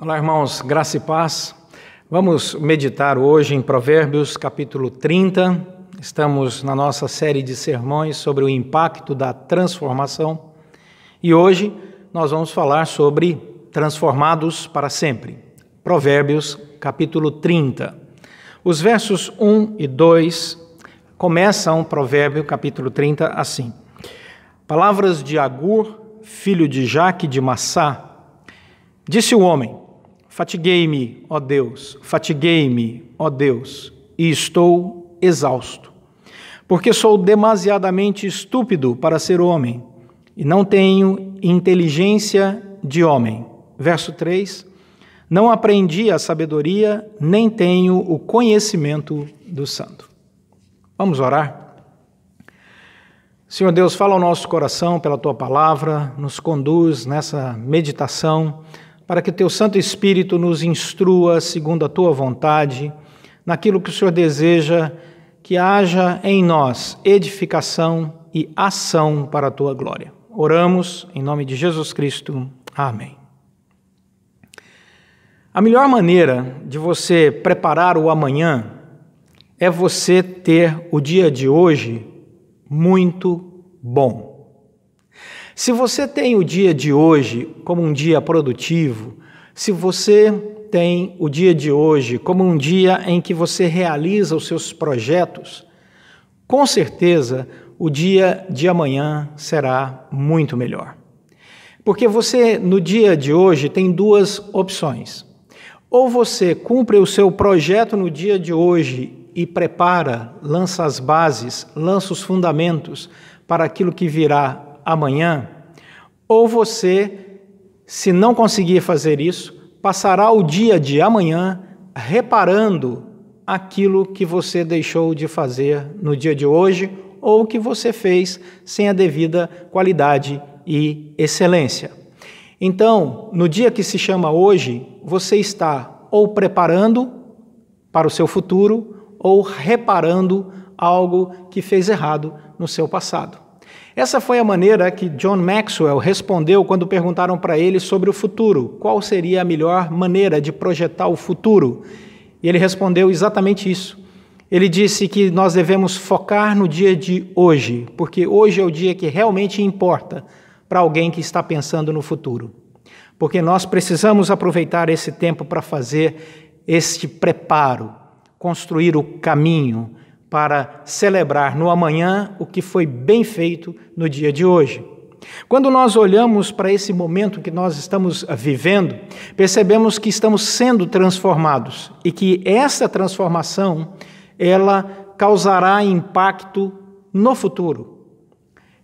Olá, irmãos, graça e paz. Vamos meditar hoje em Provérbios, capítulo 30. Estamos na nossa série de sermões sobre o impacto da transformação. E hoje nós vamos falar sobre transformados para sempre. Provérbios, capítulo 30. Os versos 1 e 2 começam Provérbio, capítulo 30, assim. Palavras de Agur, filho de Jaque de Massá. Disse o homem: fatiguei-me, ó Deus, e estou exausto, porque sou demasiadamente estúpido para ser homem, e não tenho inteligência de homem. Verso 3, não aprendi a sabedoria, nem tenho o conhecimento do santo. Vamos orar? Senhor Deus, fala ao nosso coração pela Tua palavra, nos conduz nessa meditação, para que Teu Santo Espírito nos instrua segundo a Tua vontade, naquilo que o Senhor deseja que haja em nós edificação e ação para a Tua glória. Oramos em nome de Jesus Cristo. Amém. A melhor maneira de você preparar o amanhã é você ter o dia de hoje muito bom. Se você tem o dia de hoje como um dia produtivo, se você tem o dia de hoje como um dia em que você realiza os seus projetos, com certeza o dia de amanhã será muito melhor. Porque você, no dia de hoje, tem duas opções. Ou você cumpre o seu projeto no dia de hoje e prepara, lança as bases, lança os fundamentos para aquilo que virá amanhã, ou você, se não conseguir fazer isso, passará o dia de amanhã reparando aquilo que você deixou de fazer no dia de hoje ou que você fez sem a devida qualidade e excelência. Então, no dia que se chama hoje, você está ou preparando para o seu futuro ou reparando algo que fez errado no seu passado. Essa foi a maneira que John Maxwell respondeu quando perguntaram para ele sobre o futuro. Qual seria a melhor maneira de projetar o futuro? E ele respondeu exatamente isso. Ele disse que nós devemos focar no dia de hoje, porque hoje é o dia que realmente importa para alguém que está pensando no futuro. Porque nós precisamos aproveitar esse tempo para fazer este preparo, construir o caminho para celebrar no amanhã o que foi bem feito no dia de hoje. Quando nós olhamos para esse momento que nós estamos vivendo, percebemos que estamos sendo transformados e que essa transformação, ela causará impacto no futuro.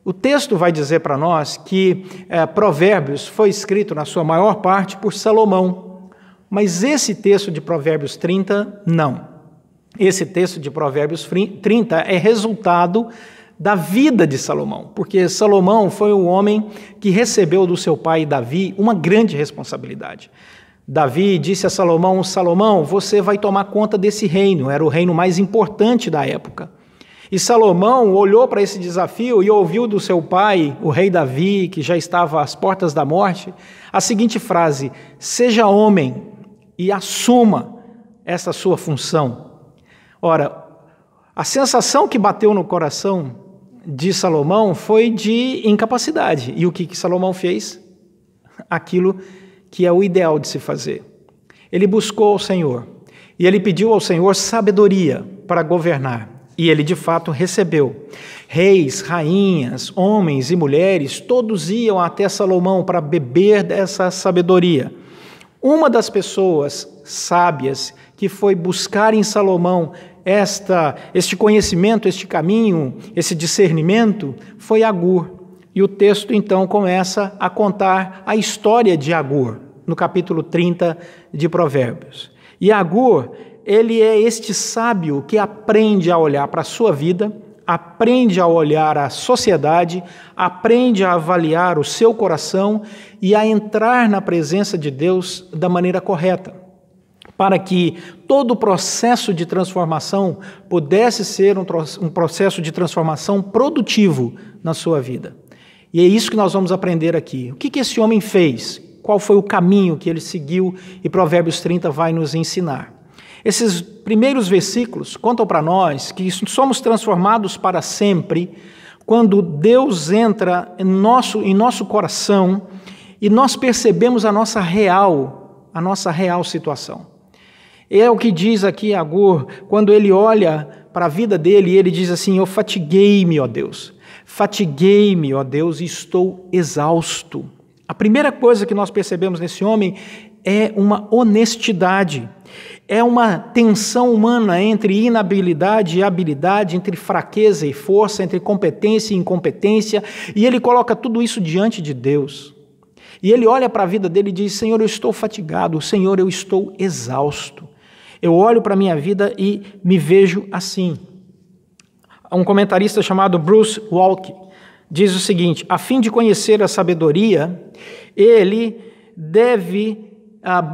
O texto vai dizer para nós que Provérbios foi escrito, na sua maior parte, por Salomão, mas esse texto de Provérbios 30, não. Esse texto de Provérbios 30 é resultado da vida de Salomão, porque Salomão foi um homem que recebeu do seu pai Davi uma grande responsabilidade. Davi disse a Salomão: Salomão, você vai tomar conta desse reino, era o reino mais importante da época. E Salomão olhou para esse desafio e ouviu do seu pai, o rei Davi, que já estava às portas da morte, a seguinte frase: seja homem e assuma essa sua função. Ora, a sensação que bateu no coração de Salomão foi de incapacidade. E o que Salomão fez? Aquilo que é o ideal de se fazer. Ele buscou ao Senhor e ele pediu ao Senhor sabedoria para governar. E ele, de fato, recebeu. Reis, rainhas, homens e mulheres, todos iam até Salomão para beber dessa sabedoria. Uma das pessoas sábias que foi buscar em Salomão este conhecimento, este caminho, esse discernimento, foi Agur. E o texto, então, começa a contar a história de Agur, no capítulo 30 de Provérbios. E Agur, ele é este sábio que aprende a olhar para a sua vida, aprende a olhar a sociedade, aprende a avaliar o seu coração e a entrar na presença de Deus da maneira correta, para que todo o processo de transformação pudesse ser um processo de transformação produtivo na sua vida. E é isso que nós vamos aprender aqui. O que esse homem fez? qual foi o caminho que ele seguiu, e Provérbios 30 vai nos ensinar. Esses primeiros versículos contam para nós que somos transformados para sempre quando Deus entra em nosso coração e nós percebemos a nossa real situação. É o que diz aqui Agur, quando ele olha para a vida dele e ele diz assim: eu fatiguei-me, ó Deus, e estou exausto. A primeira coisa que nós percebemos nesse homem é uma honestidade, é uma tensão humana entre inabilidade e habilidade, entre fraqueza e força, entre competência e incompetência, e ele coloca tudo isso diante de Deus. E ele olha para a vida dele e diz: Senhor, eu estou fatigado, Senhor, eu estou exausto. Eu olho para a minha vida e me vejo assim. Um comentarista chamado Bruce Waltke diz o seguinte: a fim de conhecer a sabedoria, ele deve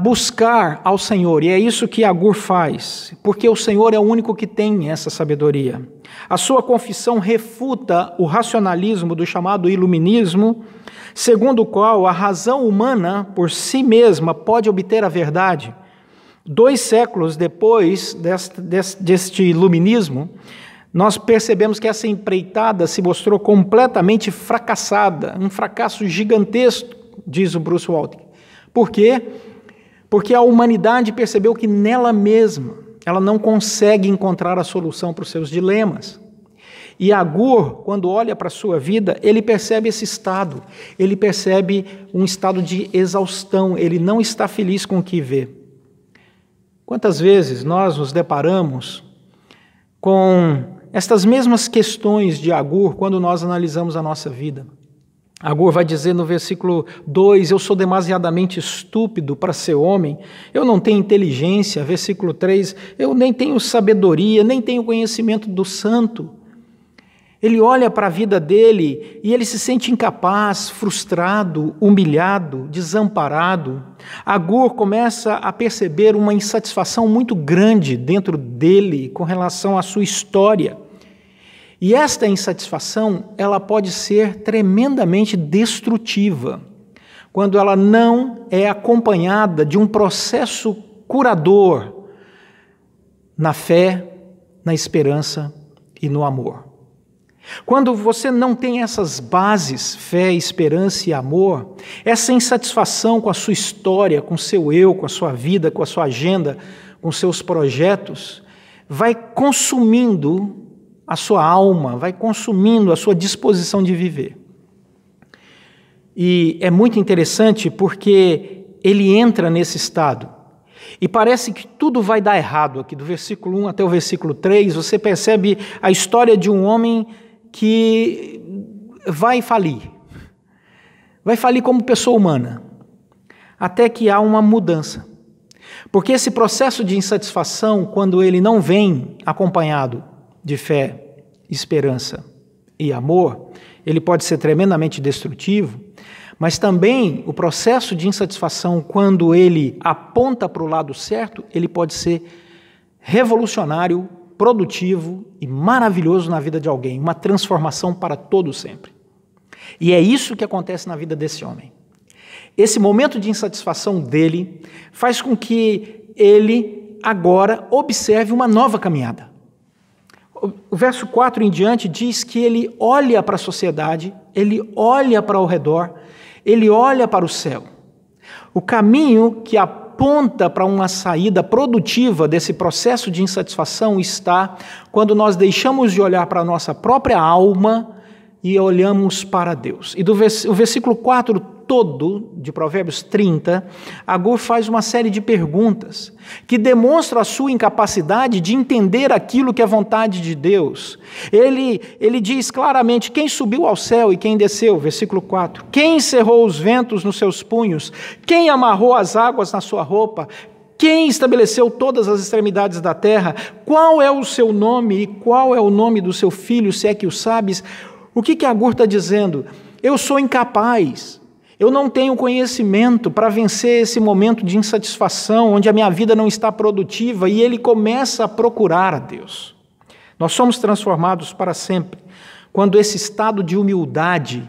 buscar ao Senhor, e é isso que Agur faz, porque o Senhor é o único que tem essa sabedoria. A sua confissão refuta o racionalismo do chamado iluminismo, segundo o qual a razão humana por si mesma pode obter a verdade. 2 séculos depois deste iluminismo, nós percebemos que essa empreitada se mostrou completamente fracassada, um fracasso gigantesco, diz o Bruce Waltke. Por quê? Porque a humanidade percebeu que nela mesma ela não consegue encontrar a solução para os seus dilemas. E Agur, quando olha para a sua vida, ele percebe esse estado, ele percebe um estado de exaustão, ele não está feliz com o que vê. Quantas vezes nós nos deparamos com estas mesmas questões de Agur quando nós analisamos a nossa vida? Agur vai dizer no versículo 2, eu sou demasiadamente estúpido para ser homem, eu não tenho inteligência. Versículo 3, eu nem tenho sabedoria, nem tenho conhecimento do santo. Ele olha para a vida dele e ele se sente incapaz, frustrado, humilhado, desamparado. Agur começa a perceber uma insatisfação muito grande dentro dele com relação à sua história. E esta insatisfação, ela pode ser tremendamente destrutiva, quando ela não é acompanhada de um processo curador na fé, na esperança e no amor. Quando você não tem essas bases, fé, esperança e amor, essa insatisfação com a sua história, com o seu eu, com a sua vida, com a sua agenda, com seus projetos, vai consumindo a sua alma, vai consumindo a sua disposição de viver. E é muito interessante porque ele entra nesse estado e parece que tudo vai dar errado aqui, do versículo 1 até o versículo 3, você percebe a história de um homem que vai falir como pessoa humana, até que há uma mudança. Porque esse processo de insatisfação, quando ele não vem acompanhado de fé, esperança e amor, ele pode ser tremendamente destrutivo, mas também o processo de insatisfação, quando ele aponta para o lado certo, ele pode ser revolucionário, produtivo e maravilhoso na vida de alguém, uma transformação para todo sempre. E é isso que acontece na vida desse homem. Esse momento de insatisfação dele faz com que ele agora observe uma nova caminhada. O verso 4 em diante diz que ele olha para a sociedade, ele olha para ao redor, ele olha para o céu. O caminho que aponta para uma saída produtiva desse processo de insatisfação está quando nós deixamos de olhar para a nossa própria alma e olhamos para Deus. E o versículo 4 todo de Provérbios 30, Agur faz uma série de perguntas que demonstram a sua incapacidade de entender aquilo que é vontade de Deus. Ele diz claramente quem subiu ao céu e quem desceu, versículo 4. Quem encerrou os ventos nos seus punhos? Quem amarrou as águas na sua roupa? Quem estabeleceu todas as extremidades da terra? Qual é o seu nome e qual é o nome do seu filho, se é que o sabes? O que Agur está dizendo? Eu sou incapaz. Eu não tenho conhecimento para vencer esse momento de insatisfação, onde a minha vida não está produtiva, e ele começa a procurar a Deus. Nós somos transformados para sempre quando esse estado de humildade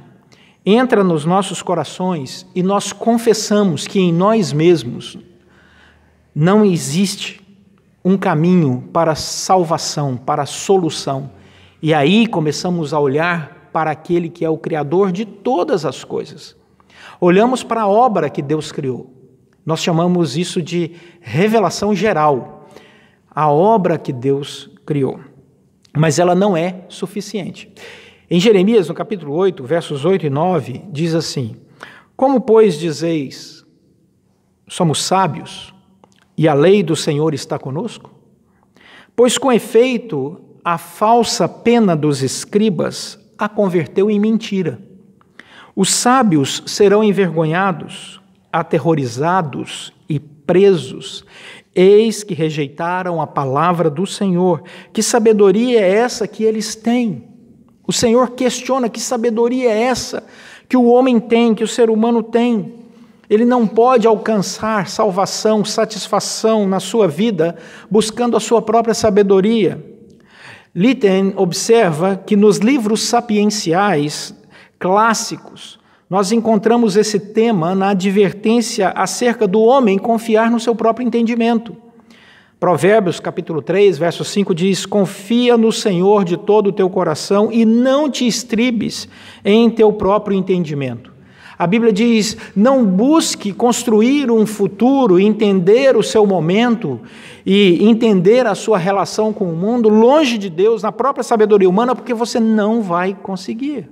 entra nos nossos corações e nós confessamos que em nós mesmos não existe um caminho para salvação, para solução. E aí começamos a olhar para aquele que é o Criador de todas as coisas. Olhamos para a obra que Deus criou. Nós chamamos isso de revelação geral, a obra que Deus criou. Mas ela não é suficiente. Em Jeremias, no capítulo 8, versos 8 e 9, diz assim: Como, pois, dizeis, somos sábios, e a lei do Senhor está conosco? Pois, com efeito, a falsa pena dos escribas a converteu em mentira. Os sábios serão envergonhados, aterrorizados e presos. Eis que rejeitaram a palavra do Senhor. Que sabedoria é essa que eles têm? O Senhor questiona: que sabedoria é essa que o homem tem, que o ser humano tem? Ele não pode alcançar salvação, satisfação na sua vida buscando a sua própria sabedoria. Lytton observa que nos livros sapienciais clássicos nós encontramos esse tema na advertência acerca do homem confiar no seu próprio entendimento. Provérbios, capítulo 3, verso 5 diz: Confia no Senhor de todo o teu coração e não te estribes em teu próprio entendimento. A Bíblia diz: não busque construir um futuro, entender o seu momento e entender a sua relação com o mundo longe de Deus, na própria sabedoria humana, porque você não vai conseguir.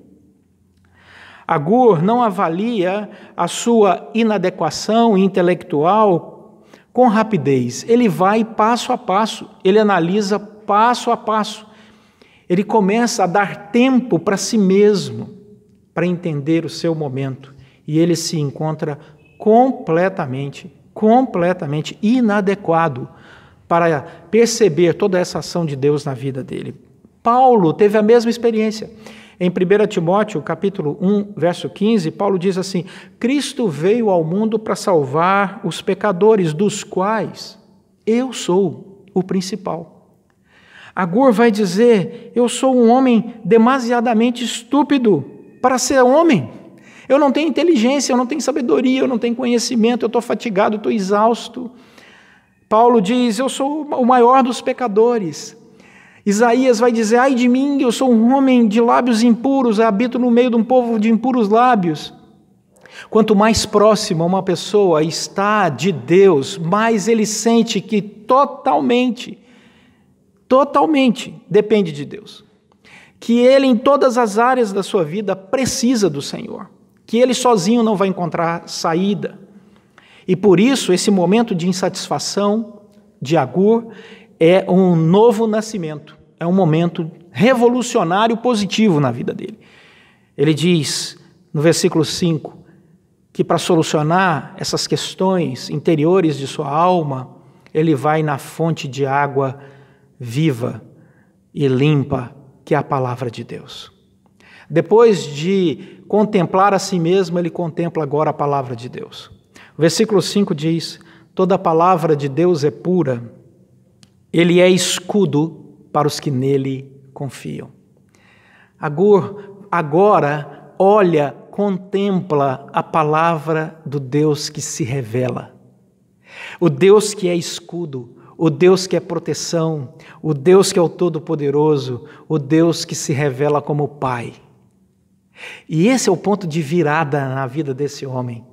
Agur não avalia a sua inadequação intelectual com rapidez. Ele vai passo a passo, ele analisa passo a passo. Ele começa a dar tempo para si mesmo, para entender o seu momento. E ele se encontra completamente inadequado para perceber toda essa ação de Deus na vida dele. Paulo teve a mesma experiência. Em 1 Timóteo, capítulo 1, verso 15, Paulo diz assim: Cristo veio ao mundo para salvar os pecadores, dos quais eu sou o principal. Agur vai dizer: eu sou um homem demasiadamente estúpido para ser homem. Eu não tenho inteligência, eu não tenho sabedoria, eu não tenho conhecimento, eu estou fatigado, estou exausto. Paulo diz: eu sou o maior dos pecadores. Isaías vai dizer: ai de mim, eu sou um homem de lábios impuros, habito no meio de um povo de impuros lábios. Quanto mais próxima uma pessoa está de Deus, mais ele sente que totalmente depende de Deus. Que ele, em todas as áreas da sua vida, precisa do Senhor. Que ele sozinho não vai encontrar saída. E por isso, esse momento de insatisfação de Agur é um novo nascimento, é um momento revolucionário positivo na vida dele. Ele diz, no versículo 5, que para solucionar essas questões interiores de sua alma, ele vai na fonte de água viva e limpa, que é a palavra de Deus. Depois de contemplar a si mesmo, ele contempla agora a palavra de Deus. O versículo 5 diz: toda a palavra de Deus é pura, ele é escudo para os que nele confiam. Agur agora olha, contempla a palavra do Deus que se revela. O Deus que é escudo, o Deus que é proteção, o Deus que é o Todo-Poderoso, o Deus que se revela como Pai. E esse é o ponto de virada na vida desse homem.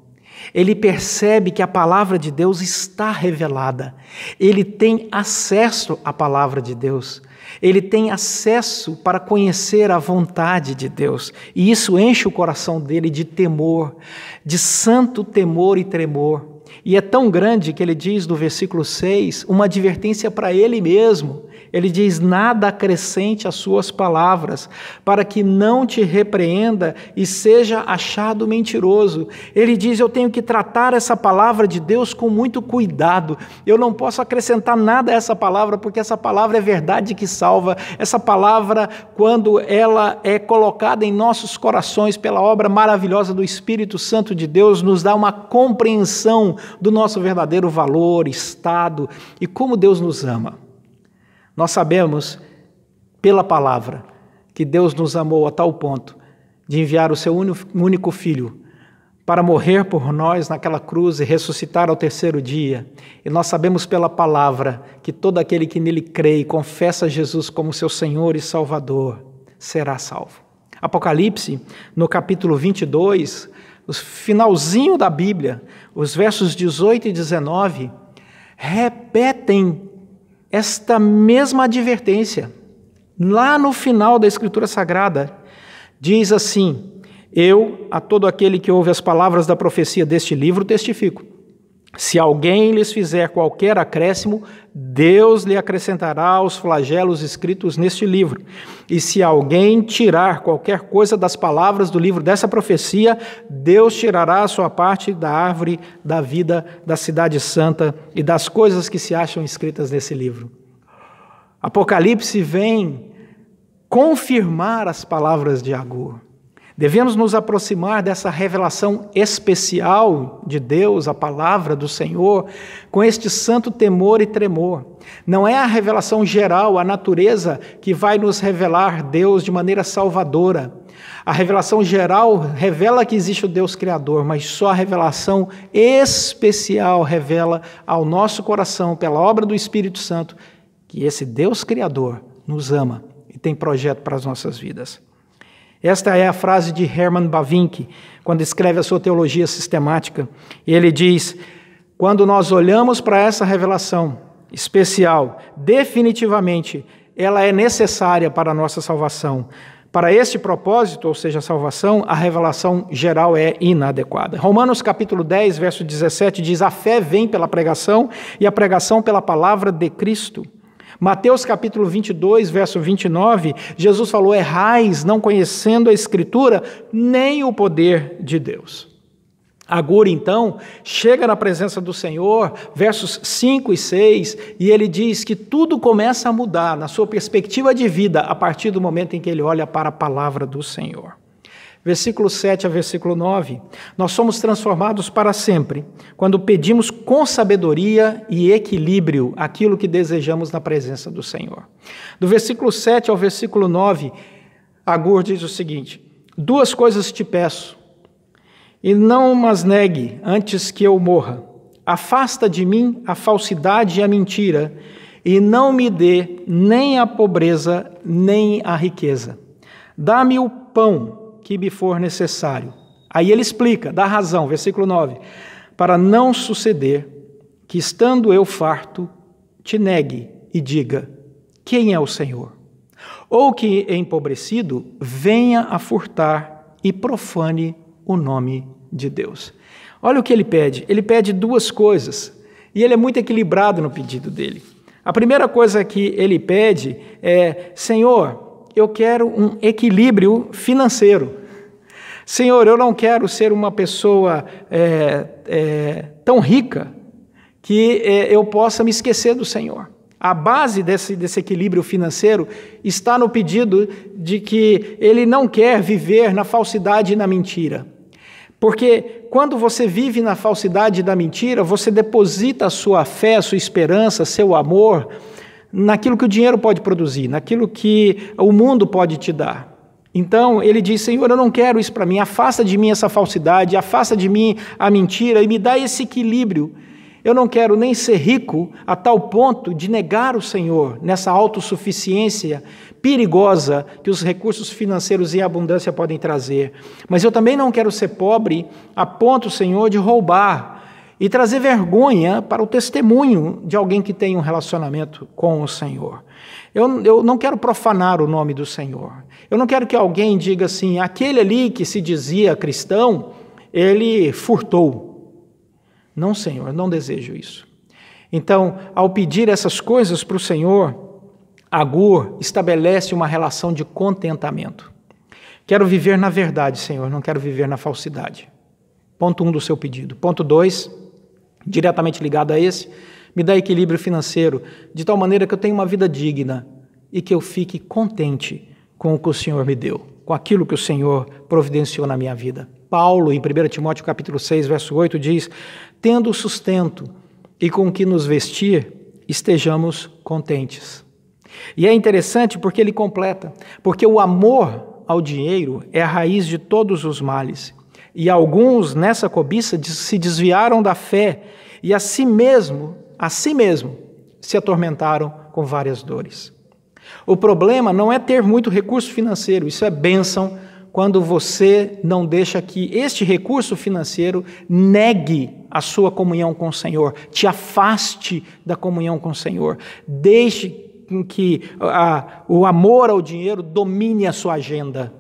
Ele percebe que a palavra de Deus está revelada. Ele tem acesso à palavra de Deus. Ele tem acesso para conhecer a vontade de Deus. E isso enche o coração dele de temor, de santo temor e tremor. E é tão grande que ele diz no versículo 6, uma advertência para ele mesmo. Ele diz: nada acrescente às suas palavras, para que não te repreenda e seja achado mentiroso. Ele diz: eu tenho que tratar essa palavra de Deus com muito cuidado. Eu não posso acrescentar nada a essa palavra, porque essa palavra é verdade que salva. Essa palavra, quando ela é colocada em nossos corações pela obra maravilhosa do Espírito Santo de Deus, nos dá uma compreensão do nosso verdadeiro valor, estado e como Deus nos ama. Nós sabemos, pela palavra, que Deus nos amou a tal ponto de enviar o seu único filho para morrer por nós naquela cruz e ressuscitar ao terceiro dia. E nós sabemos pela palavra que todo aquele que nele crê e confessa Jesus como seu Senhor e Salvador será salvo. Apocalipse, no capítulo 22, o finalzinho da Bíblia, os versos 18 e 19, repetem esta mesma advertência. Lá no final da Escritura Sagrada, diz assim: eu, a todo aquele que ouve as palavras da profecia deste livro, testifico. Se alguém lhes fizer qualquer acréscimo, Deus lhe acrescentará os flagelos escritos neste livro. E se alguém tirar qualquer coisa das palavras do livro dessa profecia, Deus tirará a sua parte da árvore da vida da cidade santa e das coisas que se acham escritas nesse livro. Apocalipse vem confirmar as palavras de Agur. Devemos nos aproximar dessa revelação especial de Deus, a palavra do Senhor, com este santo temor e tremor. Não é a revelação geral, a natureza, que vai nos revelar Deus de maneira salvadora. A revelação geral revela que existe o Deus Criador, mas só a revelação especial revela ao nosso coração, pela obra do Espírito Santo, que esse Deus Criador nos ama e tem projeto para as nossas vidas. Esta é a frase de Herman Bavinck, quando escreve a sua teologia sistemática. Ele diz: quando nós olhamos para essa revelação especial, definitivamente ela é necessária para a nossa salvação. Para este propósito, ou seja, a salvação, a revelação geral é inadequada. Romanos capítulo 10, verso 17 diz: a fé vem pela pregação e a pregação pela palavra de Cristo. Mateus capítulo 22, verso 29, Jesus falou: errais, não conhecendo a Escritura, nem o poder de Deus. Agur, então, chega na presença do Senhor, versos 5 e 6, e ele diz que tudo começa a mudar na sua perspectiva de vida a partir do momento em que ele olha para a palavra do Senhor. Versículo 7 a versículo 9, nós somos transformados para sempre quando pedimos com sabedoria e equilíbrio aquilo que desejamos na presença do Senhor. Do versículo 7 ao versículo 9, Agur diz o seguinte: duas coisas te peço, e não mas negue antes que eu morra. Afasta de mim a falsidade e a mentira, e não me dê nem a pobreza, nem a riqueza. Dá-me o pão que me for necessário. Aí ele explica, dá razão, versículo 9, para não suceder que, estando eu farto, te negue e diga: quem é o Senhor? Ou que, empobrecido, venha a furtar e profane o nome de Deus. Olha o que ele pede duas coisas, e ele é muito equilibrado no pedido dele. A primeira coisa que ele pede é: Senhor, eu quero um equilíbrio financeiro. Senhor, eu não quero ser uma pessoa tão rica que eu possa me esquecer do Senhor. A base desse equilíbrio financeiro está no pedido de que ele não quer viver na falsidade e na mentira. Porque quando você vive na falsidade e na mentira, você deposita a sua fé, a sua esperança, seu amor naquilo que o dinheiro pode produzir, naquilo que o mundo pode te dar. Então, ele diz: Senhor, eu não quero isso para mim, afasta de mim essa falsidade, afasta de mim a mentira e me dá esse equilíbrio. Eu não quero nem ser rico a tal ponto de negar o Senhor nessa autossuficiência perigosa que os recursos financeiros em abundância podem trazer. Mas eu também não quero ser pobre a ponto, Senhor, de roubar e trazer vergonha para o testemunho de alguém que tem um relacionamento com o Senhor. Eu não quero profanar o nome do Senhor. Eu não quero que alguém diga assim: aquele ali que se dizia cristão, ele furtou. Não, Senhor, não desejo isso. Então, ao pedir essas coisas para o Senhor, Agur estabelece uma relação de contentamento. Quero viver na verdade, Senhor, não quero viver na falsidade. Ponto 1 do seu pedido. Ponto 2, diretamente ligado a esse: me dá equilíbrio financeiro, de tal maneira que eu tenha uma vida digna e que eu fique contente com o que o Senhor me deu, com aquilo que o Senhor providenciou na minha vida. Paulo, em 1 Timóteo capítulo 6, verso 8, diz: tendo sustento e com que nos vestir, estejamos contentes. E é interessante porque ele completa, porque o amor ao dinheiro é a raiz de todos os males. E alguns, nessa cobiça, se desviaram da fé e a si mesmo, se atormentaram com várias dores. O problema não é ter muito recurso financeiro, isso é bênção quando você não deixa que este recurso financeiro negue a sua comunhão com o Senhor, te afaste da comunhão com o Senhor, deixe que o amor ao dinheiro domine a sua agenda.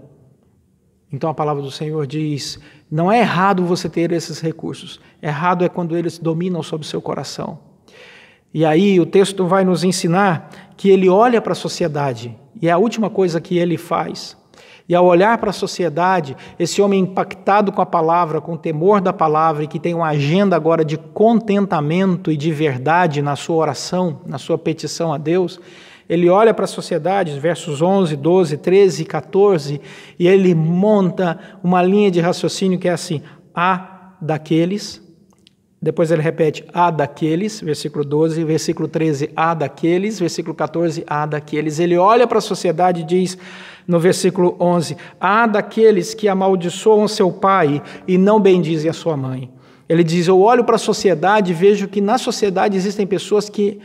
Então a palavra do Senhor diz, não é errado você ter esses recursos, errado é quando eles dominam sobre o seu coração. E aí o texto vai nos ensinar que ele olha para a sociedade, e é a última coisa que ele faz. E ao olhar para a sociedade, esse homem impactado com a palavra, com o temor da palavra, e que tem uma agenda agora de contentamento e de verdade na sua oração, na sua petição a Deus, ele olha para a sociedade, versos 11, 12, 13 e 14, e ele monta uma linha de raciocínio que é assim, há daqueles, depois ele repete, há daqueles, versículo 12, versículo 13, há daqueles, versículo 14, há daqueles. Ele olha para a sociedade e diz, no versículo 11, há daqueles que amaldiçoam seu pai e não bendizem a sua mãe. Ele diz, eu olho para a sociedade e vejo que na sociedade existem pessoas que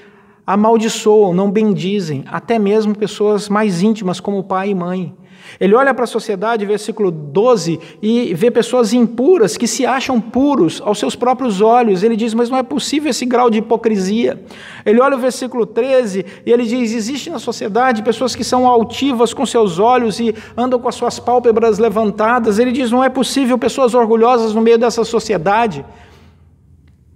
amaldiçoam, não bendizem, até mesmo pessoas mais íntimas como pai e mãe. Ele olha para a sociedade, versículo 12, e vê pessoas impuras que se acham puros aos seus próprios olhos. Ele diz, mas não é possível esse grau de hipocrisia. Ele olha o versículo 13 e ele diz, existe na sociedade pessoas que são altivas com seus olhos e andam com as suas pálpebras levantadas. Ele diz, não é possível pessoas orgulhosas no meio dessa sociedade.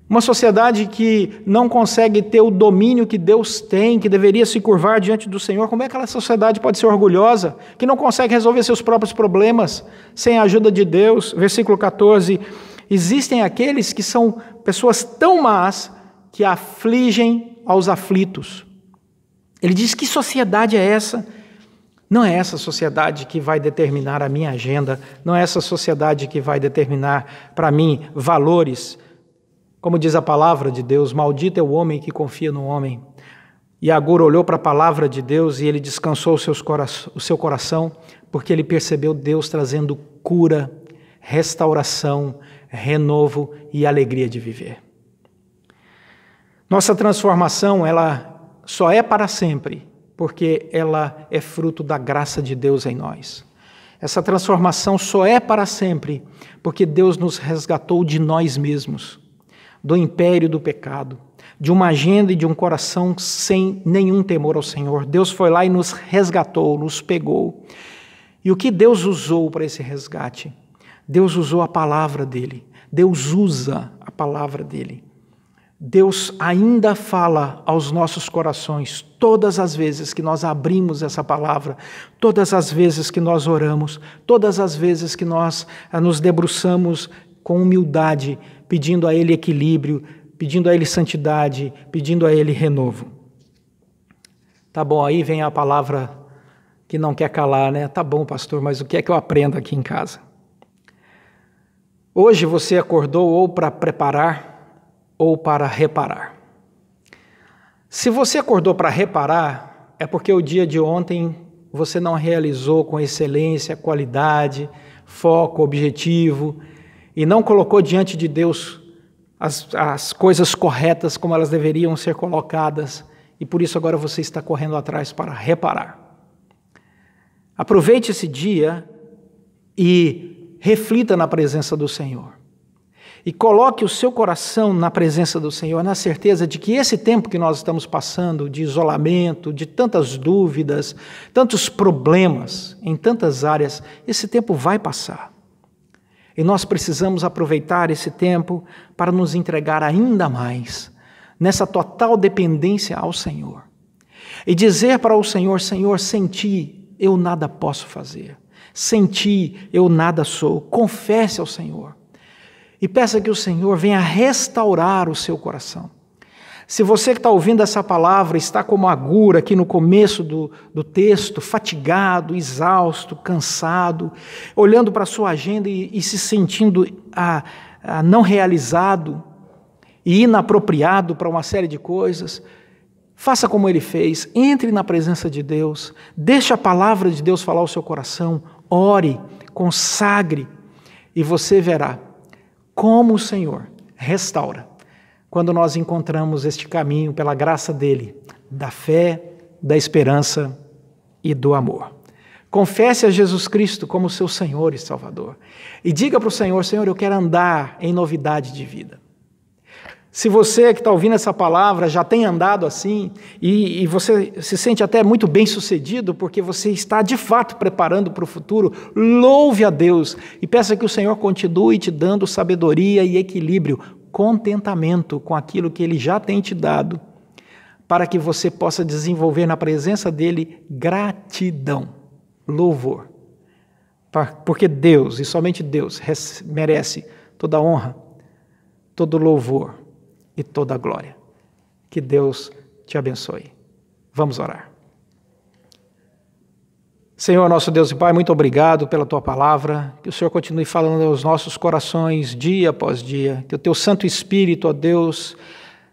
Uma sociedade que não consegue ter o domínio que Deus tem, que deveria se curvar diante do Senhor, como é que aquela sociedade pode ser orgulhosa? Que não consegue resolver seus próprios problemas sem a ajuda de Deus. Versículo 14, existem aqueles que são pessoas tão más que afligem aos aflitos. Ele diz, que sociedade é essa? Não é essa sociedade que vai determinar a minha agenda, não é essa sociedade que vai determinar para mim valores. Como diz a palavra de Deus, maldito é o homem que confia no homem. E Agur olhou para a palavra de Deus e ele descansou o seu coração, porque ele percebeu Deus trazendo cura, restauração, renovo e alegria de viver. Nossa transformação, ela só é para sempre, porque ela é fruto da graça de Deus em nós. Essa transformação só é para sempre, porque Deus nos resgatou de nós mesmos, do império do pecado, de uma agenda e de um coração sem nenhum temor ao Senhor. Deus foi lá e nos resgatou, nos pegou. E o que Deus usou para esse resgate? Deus usou a palavra dele. Deus usa a palavra dele. Deus ainda fala aos nossos corações todas as vezes que nós abrimos essa palavra, todas as vezes que nós oramos, todas as vezes que nós nos debruçamos com humildade, pedindo a Ele equilíbrio, pedindo a Ele santidade, pedindo a Ele renovo. Tá bom, aí vem a palavra que não quer calar, né? Tá bom, pastor, mas o que é que eu aprendo aqui em casa? Hoje você acordou ou para preparar ou para reparar. Se você acordou para reparar, é porque o dia de ontem você não realizou com excelência, qualidade, foco, objetivo, e não colocou diante de Deus as coisas corretas como elas deveriam ser colocadas, e por isso agora você está correndo atrás para reparar. Aproveite esse dia e reflita na presença do Senhor. E coloque o seu coração na presença do Senhor, na certeza de que esse tempo que nós estamos passando, de isolamento, de tantas dúvidas, tantos problemas em tantas áreas, esse tempo vai passar. E nós precisamos aproveitar esse tempo para nos entregar ainda mais nessa total dependência ao Senhor. E dizer para o Senhor, Senhor, sem Ti eu nada posso fazer. Sem Ti eu nada sou. Confesse ao Senhor. E peça que o Senhor venha restaurar o seu coração. Se você que está ouvindo essa palavra está como Agur aqui no começo do texto, fatigado, exausto, cansado, olhando para a sua agenda e se sentindo não realizado e inapropriado para uma série de coisas, Faça como ele fez, entre na presença de Deus, deixe a palavra de Deus falar ao seu coração, ore, consagre, e você verá como o Senhor restaura quando nós encontramos este caminho pela graça dele, da fé, da esperança e do amor. Confesse a Jesus Cristo como seu Senhor e Salvador. E diga para o Senhor, Senhor, eu quero andar em novidade de vida. Se você que está ouvindo essa palavra já tem andado assim, e você se sente até muito bem sucedido, porque você está de fato preparando para o futuro, louve a Deus e peça que o Senhor continue te dando sabedoria e equilíbrio, contentamento com aquilo que Ele já tem te dado, para que você possa desenvolver na presença dEle gratidão, louvor. Porque Deus, e somente Deus, merece toda honra, todo louvor e toda a glória. Que Deus te abençoe. Vamos orar. Senhor, nosso Deus e Pai, muito obrigado pela Tua palavra, que o Senhor continue falando aos nossos corações dia após dia, que o Teu Santo Espírito, ó Deus,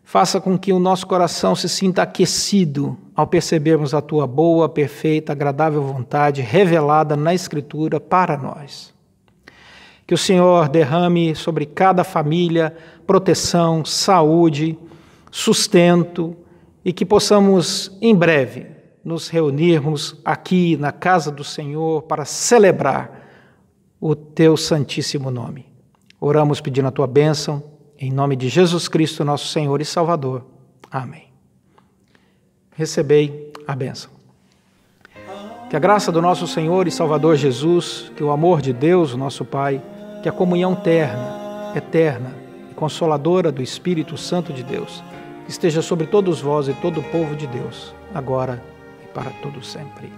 faça com que o nosso coração se sinta aquecido ao percebermos a Tua boa, perfeita, agradável vontade revelada na Escritura para nós. Que o Senhor derrame sobre cada família proteção, saúde, sustento e que possamos em breve nos reunirmos aqui na casa do Senhor para celebrar o Teu santíssimo nome. Oramos pedindo a Tua bênção, em nome de Jesus Cristo, nosso Senhor e Salvador. Amém. Recebei a bênção. Que a graça do nosso Senhor e Salvador Jesus, que o amor de Deus, nosso Pai, que a comunhão eterna e consoladora do Espírito Santo de Deus esteja sobre todos vós e todo o povo de Deus, agora e para todo sempre.